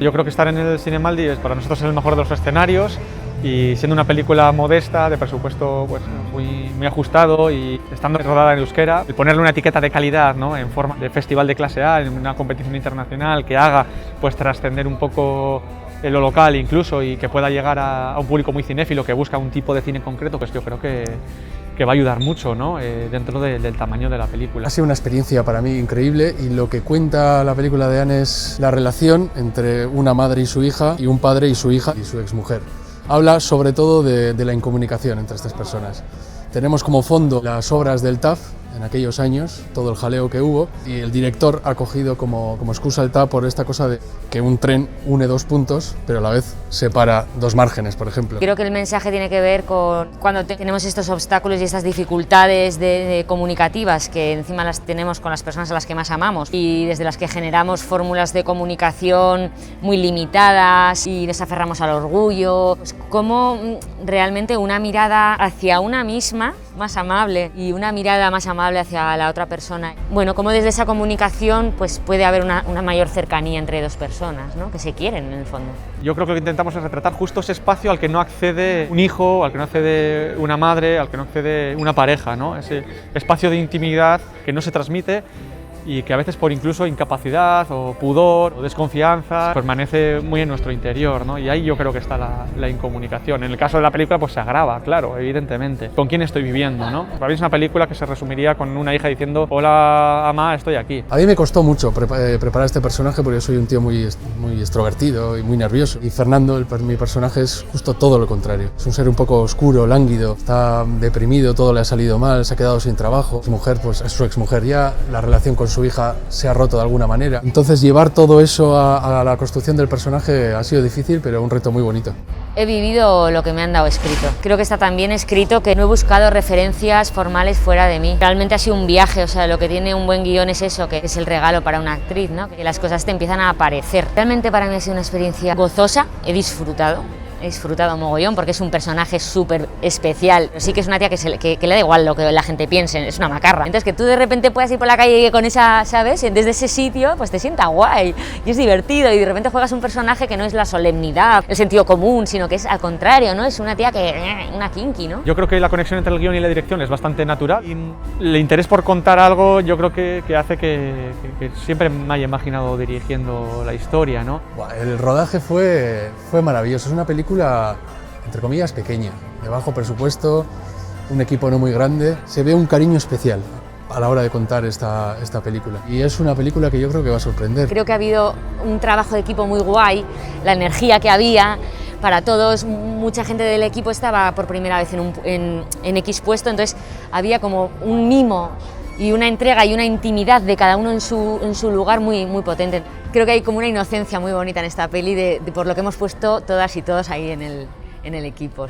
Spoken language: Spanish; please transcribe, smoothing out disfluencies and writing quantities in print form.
Yo creo que estar en el Cinemaldi es para nosotros el mejor de los escenarios, y siendo una película modesta, de presupuesto pues, muy ajustado y estando rodada en euskera, el ponerle una etiqueta de calidad, ¿no?, en forma de festival de clase A, en una competición internacional que haga pues, trascender un poco en lo local incluso y que pueda llegar a un público muy cinéfilo que busca un tipo de cine concreto, pues yo creo que va a ayudar mucho, ¿no?, dentro del tamaño de la película. Ha sido una experiencia para mí increíble, y lo que cuenta la película de Anne es la relación entre una madre y su hija y un padre y su hija y su exmujer. Habla sobre todo de la incomunicación entre estas personas. Tenemos como fondo las obras del TAF en aquellos años, todo el jaleo que hubo, y el director ha cogido como excusa el TAF por esta cosa de que un tren une dos puntos, pero a la vez separa dos márgenes, por ejemplo. Creo que el mensaje tiene que ver con cuando tenemos estos obstáculos y estas dificultades comunicativas, que encima las tenemos con las personas a las que más amamos y desde las que generamos fórmulas de comunicación muy limitadas y nos aferramos al orgullo. Pues cómo realmente una mirada hacia una misma más amable y una mirada más amable hacia la otra persona. Bueno, como desde esa comunicación pues puede haber una mayor cercanía entre dos personas, ¿no?, que se quieren en el fondo. Yo creo que lo que intentamos es retratar justo ese espacio al que no accede un hijo, al que no accede una madre, al que no accede una pareja, ¿no?, ese espacio de intimidad que no se transmite y que a veces por incluso incapacidad o pudor o desconfianza permanece muy en nuestro interior, ¿no? Y ahí yo creo que está la incomunicación. En el caso de la película pues se agrava, claro, evidentemente. ¿Con quién estoy viviendo, no? Para mí es una película que se resumiría con una hija diciendo hola, mamá, estoy aquí. A mí me costó mucho preparar este personaje porque yo soy un tío muy extrovertido y muy nervioso, y Fernando, mi personaje, es justo todo lo contrario. Es un ser un poco oscuro, lánguido, está deprimido, todo le ha salido mal, se ha quedado sin trabajo. Su mujer pues es su exmujer ya, la relación con su hija se ha roto de alguna manera. Entonces llevar todo eso a la construcción del personaje ha sido difícil, pero un reto muy bonito. He vivido lo que me han dado escrito. Creo que está tan bien escrito que no he buscado referencias formales fuera de mí. Realmente ha sido un viaje, o sea, lo que tiene un buen guión es eso, que es el regalo para una actriz, ¿no?, que las cosas te empiezan a aparecer. Realmente para mí ha sido una experiencia gozosa, he disfrutado mogollón porque es un personaje súper especial. Pero sí que es una tía que le da igual lo que la gente piense, es una macarra. Entonces que tú de repente puedas ir por la calle con esa, ¿sabes?, desde ese sitio, pues te sienta guay y es divertido, y de repente juegas un personaje que no es la solemnidad, el sentido común, sino que es al contrario, ¿no?, es una tía una kinky, ¿no? Yo creo que la conexión entre el guión y la dirección es bastante natural, y el interés por contar algo yo creo que hace que siempre me haya imaginado dirigiendo la historia, ¿no? El rodaje fue maravilloso. Es una película, entre comillas, pequeña, de bajo presupuesto, un equipo no muy grande. Se ve un cariño especial a la hora de contar esta película, y es una película que yo creo que va a sorprender. Creo que ha habido un trabajo de equipo muy guay, la energía que había para todos, mucha gente del equipo estaba por primera vez en X puesto, entonces había como un mimo y una entrega y una intimidad de cada uno en su lugar muy potente. Creo que hay como una inocencia muy bonita en esta peli por lo que hemos puesto todas y todos ahí en el equipo.